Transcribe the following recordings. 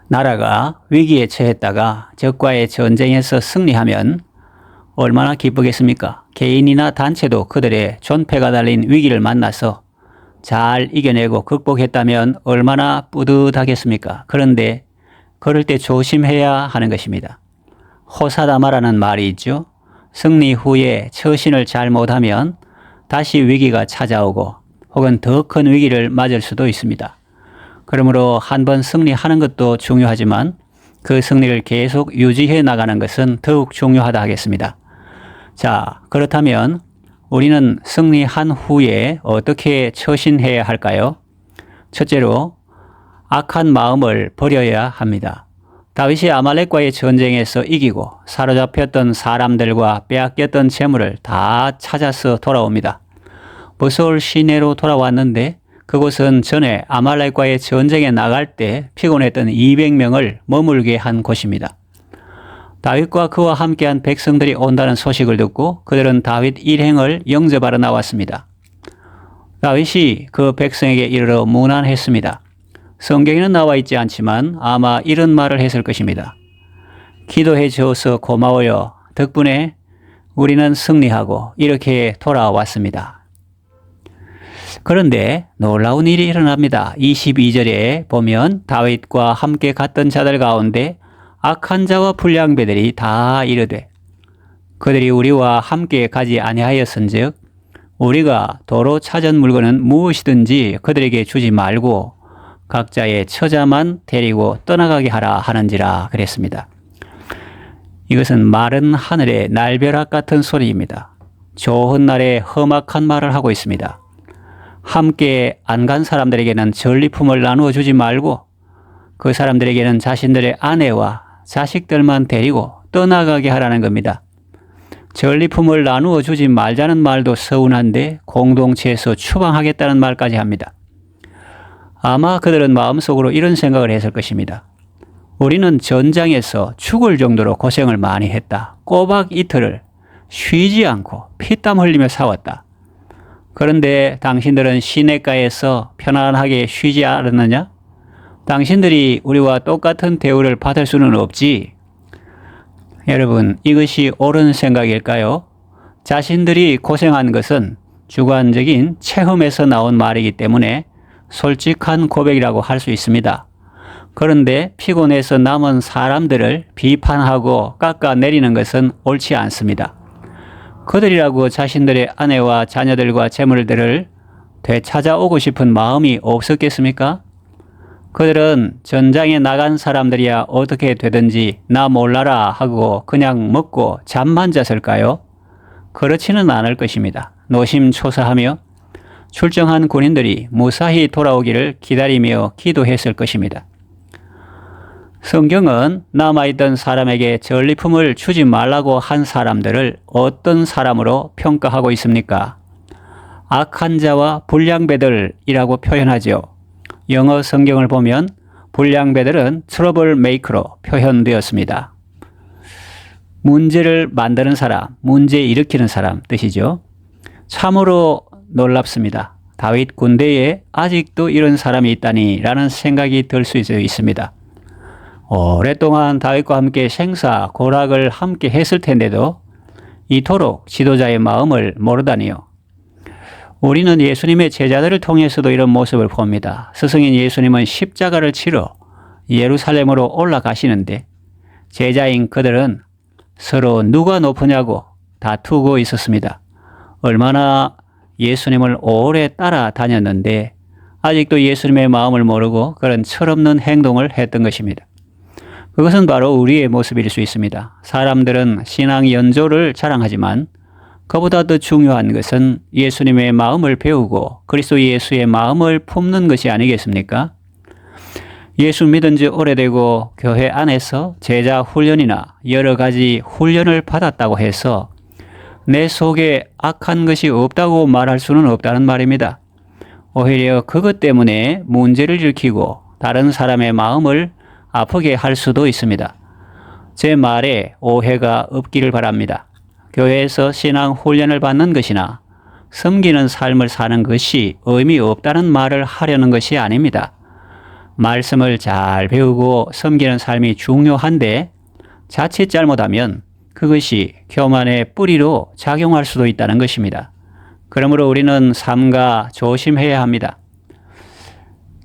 나라가 위기에 처했다가 적과의 전쟁에서 승리하면 얼마나 기쁘겠습니까? 개인이나 단체도 그들의 존폐가 달린 위기를 만나서 잘 이겨내고 극복했다면 얼마나 뿌듯하겠습니까? 그런데 그럴 때 조심해야 하는 것입니다. 호사다마라는 말이 있죠. 승리 후에 처신을 잘못하면 다시 위기가 찾아오고 혹은 더 큰 위기를 맞을 수도 있습니다. 그러므로 한번 승리하는 것도 중요하지만 그 승리를 계속 유지해 나가는 것은 더욱 중요하다 하겠습니다. 자, 그렇다면 우리는 승리한 후에 어떻게 처신해야 할까요? 첫째로 악한 마음을 버려야 합니다. 다윗이 아말렉과의 전쟁에서 이기고 사로잡혔던 사람들과 빼앗겼던 재물을 다 찾아서 돌아옵니다. 무서울 시내로 돌아왔는데 그곳은 전에 아말렉과의 전쟁에 나갈 때 피곤했던 200명을 머물게 한 곳입니다. 다윗과 그와 함께한 백성들이 온다는 소식을 듣고 그들은 다윗 일행을 영접하러 나왔습니다. 다윗이 그 백성에게 이르러 문안했습니다. 성경에는 나와 있지 않지만 아마 이런 말을 했을 것입니다. 기도해 주어서 고마워요. 덕분에 우리는 승리하고 이렇게 돌아왔습니다. 그런데 놀라운 일이 일어납니다. 22절에 보면 다윗과 함께 갔던 자들 가운데 악한 자와 불량배들이 다 이르되 그들이 우리와 함께 가지 아니하였은즉 우리가 도로 찾은 물건은 무엇이든지 그들에게 주지 말고 각자의 처자만 데리고 떠나가게 하라 하는지라 그랬습니다. 이것은 마른 하늘의 날벼락 같은 소리입니다. 좋은 날에 험악한 말을 하고 있습니다. 함께 안 간 사람들에게는 전리품을 나누어 주지 말고 그 사람들에게는 자신들의 아내와 자식들만 데리고 떠나가게 하라는 겁니다. 전리품을 나누어 주지 말자는 말도 서운한데 공동체에서 추방하겠다는 말까지 합니다. 아마 그들은 마음속으로 이런 생각을 했을 것입니다. 우리는 전장에서 죽을 정도로 고생을 많이 했다. 꼬박 이틀을 쉬지 않고 피땀 흘리며 싸웠다. 그런데 당신들은 시냇가에서 편안하게 쉬지 않았느냐? 당신들이 우리와 똑같은 대우를 받을 수는 없지. 여러분, 이것이 옳은 생각일까요? 자신들이 고생한 것은 주관적인 체험에서 나온 말이기 때문에 솔직한 고백이라고 할 수 있습니다. 그런데 피곤해서 남은 사람들을 비판하고 깎아내리는 것은 옳지 않습니다. 그들이라고 자신들의 아내와 자녀들과 재물들을 되찾아오고 싶은 마음이 없었겠습니까? 그들은 전장에 나간 사람들이야 어떻게 되든지 나 몰라라 하고 그냥 먹고 잠만 잤을까요? 그렇지는 않을 것입니다. 노심초사하며 출정한 군인들이 무사히 돌아오기를 기다리며 기도했을 것입니다. 성경은 남아있던 사람에게 전리품을 주지 말라고 한 사람들을 어떤 사람으로 평가하고 있습니까? 악한 자와 불량배들이라고 표현하죠. 영어 성경을 보면 불량배들은 트러블 메이커로 표현되었습니다. 문제를 만드는 사람, 문제 일으키는 사람 뜻이죠. 참으로 놀랍습니다. 다윗 군대에 아직도 이런 사람이 있다니 라는 생각이 들 수 있습니다. 오랫동안 다윗과 함께 생사, 고락을 함께 했을 텐데도 이토록 지도자의 마음을 모르다니요. 우리는 예수님의 제자들을 통해서도 이런 모습을 봅니다. 스승인 예수님은 십자가를 치러 예루살렘으로 올라가시는데 제자인 그들은 서로 누가 높으냐고 다투고 있었습니다. 얼마나 예수님을 오래 따라다녔는데 아직도 예수님의 마음을 모르고 그런 철없는 행동을 했던 것입니다. 그것은 바로 우리의 모습일 수 있습니다. 사람들은 신앙 연조를 자랑하지만 그보다 더 중요한 것은 예수님의 마음을 배우고 그리스도 예수의 마음을 품는 것이 아니겠습니까? 예수 믿은 지 오래되고 교회 안에서 제자 훈련이나 여러 가지 훈련을 받았다고 해서 내 속에 악한 것이 없다고 말할 수는 없다는 말입니다. 오히려 그것 때문에 문제를 일으키고 다른 사람의 마음을 아프게 할 수도 있습니다. 제 말에 오해가 없기를 바랍니다. 교회에서 신앙 훈련을 받는 것이나 섬기는 삶을 사는 것이 의미 없다는 말을 하려는 것이 아닙니다. 말씀을 잘 배우고 섬기는 삶이 중요한데 자칫 잘못하면 그것이 교만의 뿌리로 작용할 수도 있다는 것입니다. 그러므로 우리는 삼가 조심해야 합니다.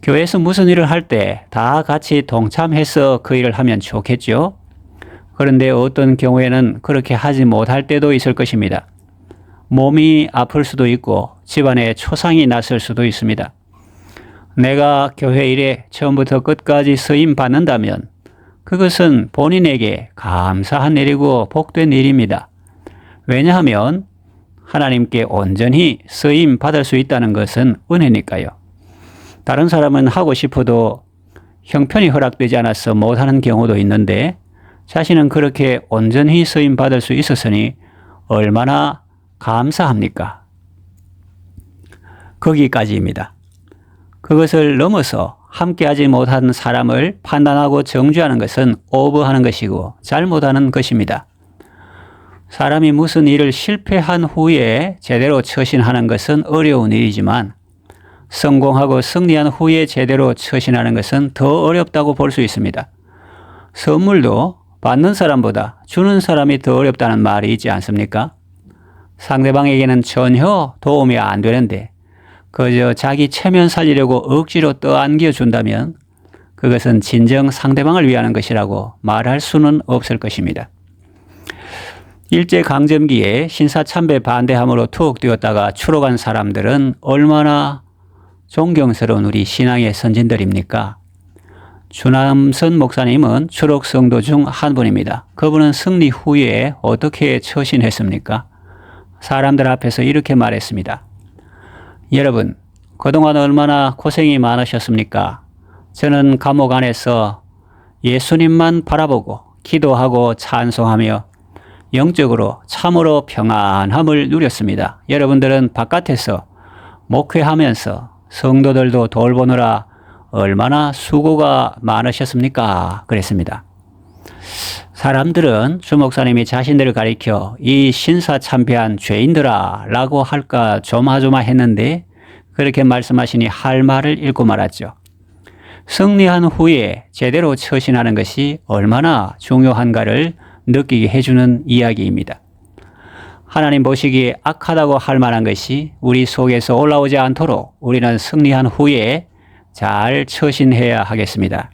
교회에서 무슨 일을 할 때 다 같이 동참해서 그 일을 하면 좋겠죠. 그런데 어떤 경우에는 그렇게 하지 못할 때도 있을 것입니다. 몸이 아플 수도 있고 집안에 초상이 났을 수도 있습니다. 내가 교회 일에 처음부터 끝까지 쓰임 받는다면 그것은 본인에게 감사한 일이고 복된 일입니다. 왜냐하면 하나님께 온전히 쓰임 받을 수 있다는 것은 은혜니까요. 다른 사람은 하고 싶어도 형편이 허락되지 않아서 못하는 경우도 있는데 자신은 그렇게 온전히 쓰임 받을 수 있었으니 얼마나 감사합니까? 거기까지입니다. 그것을 넘어서 함께하지 못한 사람을 판단하고 정죄하는 것은 오버하는 것이고 잘못하는 것입니다. 사람이 무슨 일을 실패한 후에 제대로 처신하는 것은 어려운 일이지만 성공하고 승리한 후에 제대로 처신하는 것은 더 어렵다고 볼 수 있습니다. 선물도 받는 사람보다 주는 사람이 더 어렵다는 말이 있지 않습니까? 상대방에게는 전혀 도움이 안 되는데 그저 자기 체면 살리려고 억지로 떠안겨 준다면 그것은 진정 상대방을 위하는 것이라고 말할 수는 없을 것입니다. 일제강점기에 신사참배 반대함으로 투옥되었다가 추록한 사람들은 얼마나 존경스러운 우리 신앙의 선진들입니까? 주남선 목사님은 추록 성도 중 한 분입니다. 그분은 승리 후에 어떻게 처신했습니까? 사람들 앞에서 이렇게 말했습니다. 여러분, 그동안 얼마나 고생이 많으셨습니까? 저는 감옥 안에서 예수님만 바라보고 기도하고 찬송하며 영적으로 참으로 평안함을 누렸습니다. 여러분들은 바깥에서 목회하면서 성도들도 돌보느라 얼마나 수고가 많으셨습니까? 그랬습니다. 사람들은 주 목사님이 자신들을 가리켜 이 신사참배한 죄인들아 라고 할까 조마조마했는데 그렇게 말씀하시니 할 말을 잃고 말았죠. 승리한 후에 제대로 처신하는 것이 얼마나 중요한가를 느끼게 해주는 이야기입니다. 하나님 보시기에 악하다고 할 만한 것이 우리 속에서 올라오지 않도록 우리는 승리한 후에 잘 처신해야 하겠습니다.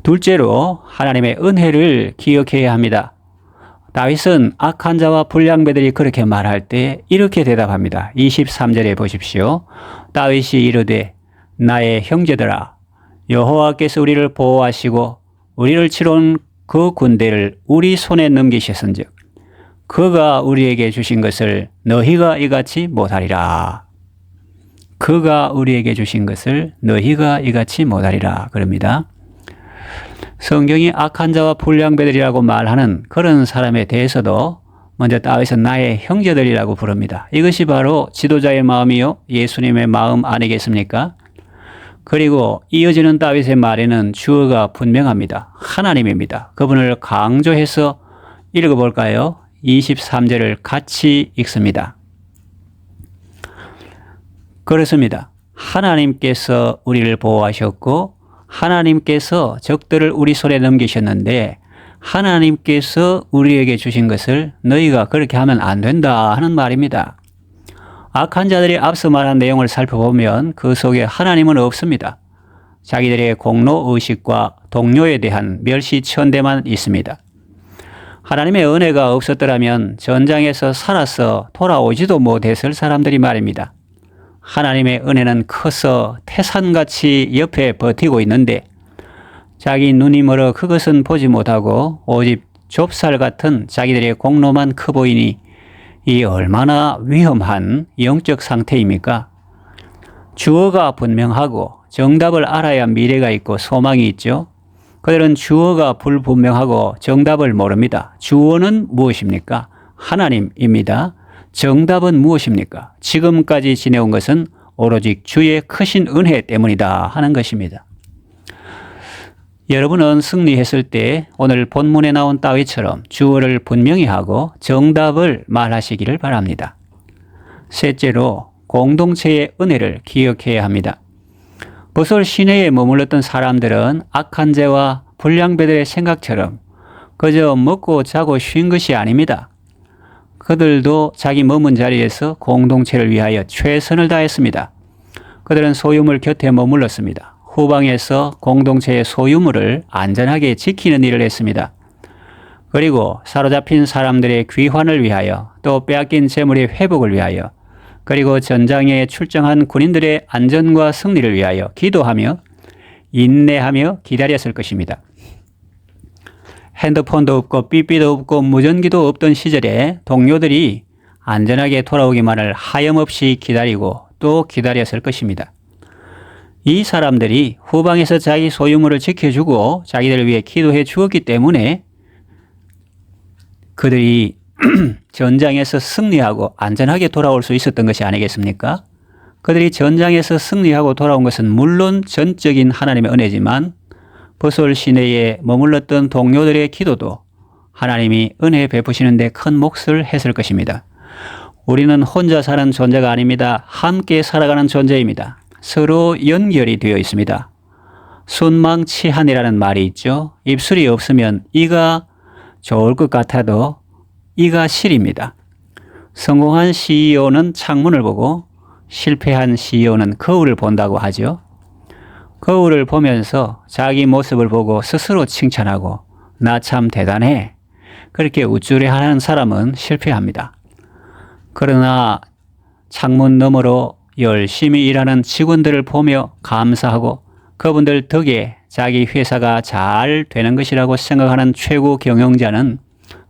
둘째로 하나님의 은혜를 기억해야 합니다. 다윗은 악한 자와 불량배들이 그렇게 말할 때 이렇게 대답합니다. 23절에 보십시오. 다윗이 이르되 나의 형제들아 여호와께서 우리를 보호하시고 우리를 치러 온 그 군대를 우리 손에 넘기셨은즉 그가 우리에게 주신 것을 너희가 이같이 못하리라. 그가 우리에게 주신 것을 너희가 이같이 못하리라. 그럽니다. 성경이 악한 자와 불량배들이라고 말하는 그런 사람에 대해서도 먼저 다윗은 나의 형제들이라고 부릅니다. 이것이 바로 지도자의 마음이요 예수님의 마음 아니겠습니까? 그리고 이어지는 다윗의 말에는 주어가 분명합니다. 하나님입니다. 그분을 강조해서 읽어볼까요? 23절을 같이 읽습니다. 그렇습니다. 하나님께서 우리를 보호하셨고 하나님께서 적들을 우리 손에 넘기셨는데 하나님께서 우리에게 주신 것을 너희가 그렇게 하면 안 된다 하는 말입니다. 악한 자들이 앞서 말한 내용을 살펴보면 그 속에 하나님은 없습니다. 자기들의 공로의식과 동료에 대한 멸시천대만 있습니다. 하나님의 은혜가 없었더라면 전장에서 살아서 돌아오지도 못했을 사람들이 말입니다. 하나님의 은혜는 커서 태산같이 옆에 버티고 있는데 자기 눈이 멀어 그것은 보지 못하고 오직 좁쌀 같은 자기들의 공로만 커 보이니 이 얼마나 위험한 영적 상태입니까? 주어가 분명하고 정답을 알아야 미래가 있고 소망이 있죠. 그들은 주어가 불분명하고 정답을 모릅니다. 주어는 무엇입니까? 하나님입니다. 정답은 무엇입니까? 지금까지 지내온 것은 오로지 주의 크신 은혜 때문이다 하는 것입니다. 여러분은 승리했을 때 오늘 본문에 나온 다윗처럼 주어를 분명히 하고 정답을 말하시기를 바랍니다. 셋째로 공동체의 은혜를 기억해야 합니다. 보솔 시내에 머물렀던 사람들은 악한 죄와 불량배들의 생각처럼 그저 먹고 자고 쉰 것이 아닙니다. 그들도 자기 머문 자리에서 공동체를 위하여 최선을 다했습니다. 그들은 소유물 곁에 머물렀습니다. 후방에서 공동체의 소유물을 안전하게 지키는 일을 했습니다. 그리고 사로잡힌 사람들의 귀환을 위하여, 또 빼앗긴 재물의 회복을 위하여, 그리고 전장에 출정한 군인들의 안전과 승리를 위하여 기도하며 인내하며 기다렸을 것입니다. 핸드폰도 없고 삐삐도 없고 무전기도 없던 시절에 동료들이 안전하게 돌아오기만을 하염없이 기다리고 또 기다렸을 것입니다. 이 사람들이 후방에서 자기 소유물을 지켜주고 자기들을 위해 기도해 주었기 때문에 그들이 전장에서 승리하고 안전하게 돌아올 수 있었던 것이 아니겠습니까? 그들이 전장에서 승리하고 돌아온 것은 물론 전적인 하나님의 은혜지만 보솔 시내에 머물렀던 동료들의 기도도 하나님이 은혜 베푸시는 데 큰 몫을 했을 것입니다. 우리는 혼자 사는 존재가 아닙니다. 함께 살아가는 존재입니다. 서로 연결이 되어 있습니다. 순망치한이라는 말이 있죠. 입술이 없으면 이가 좋을 것 같아도 이가 실입니다. 성공한 CEO는 창문을 보고 실패한 CEO는 거울을 본다고 하죠. 거울을 보면서 자기 모습을 보고 스스로 칭찬하고 나 참 대단해. 그렇게 우쭐해하는 사람은 실패합니다. 그러나 창문 너머로 열심히 일하는 직원들을 보며 감사하고 그분들 덕에 자기 회사가 잘 되는 것이라고 생각하는 최고 경영자는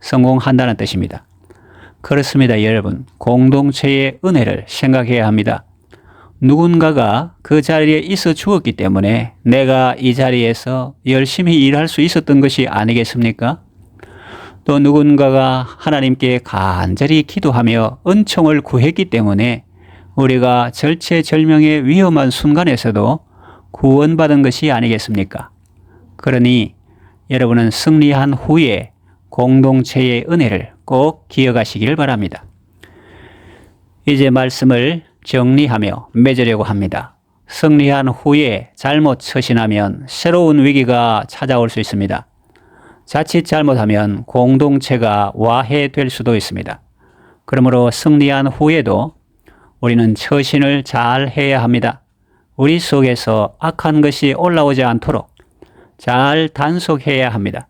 성공한다는 뜻입니다. 그렇습니다, 여러분. 공동체의 은혜를 생각해야 합니다. 누군가가 그 자리에 있어 주었기 때문에 내가 이 자리에서 열심히 일할 수 있었던 것이 아니겠습니까? 또 누군가가 하나님께 간절히 기도하며 은총을 구했기 때문에 우리가 절체절명의 위험한 순간에서도 구원받은 것이 아니겠습니까? 그러니 여러분은 승리한 후에 공동체의 은혜를 꼭 기억하시길 바랍니다. 이제 말씀을 정리하며 맺으려고 합니다. 승리한 후에 잘못 처신하면 새로운 위기가 찾아올 수 있습니다. 자칫 잘못하면 공동체가 와해될 수도 있습니다. 그러므로 승리한 후에도 우리는 처신을 잘 해야 합니다. 우리 속에서 악한 것이 올라오지 않도록 잘 단속해야 합니다.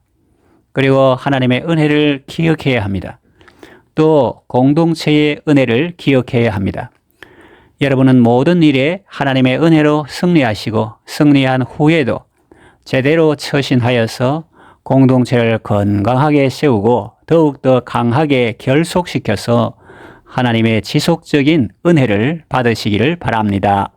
그리고 하나님의 은혜를 기억해야 합니다. 또 공동체의 은혜를 기억해야 합니다. 여러분은 모든 일에 하나님의 은혜로 승리하시고 승리한 후에도 제대로 처신하여서 공동체를 건강하게 세우고 더욱더 강하게 결속시켜서 하나님의 지속적인 은혜를 받으시기를 바랍니다.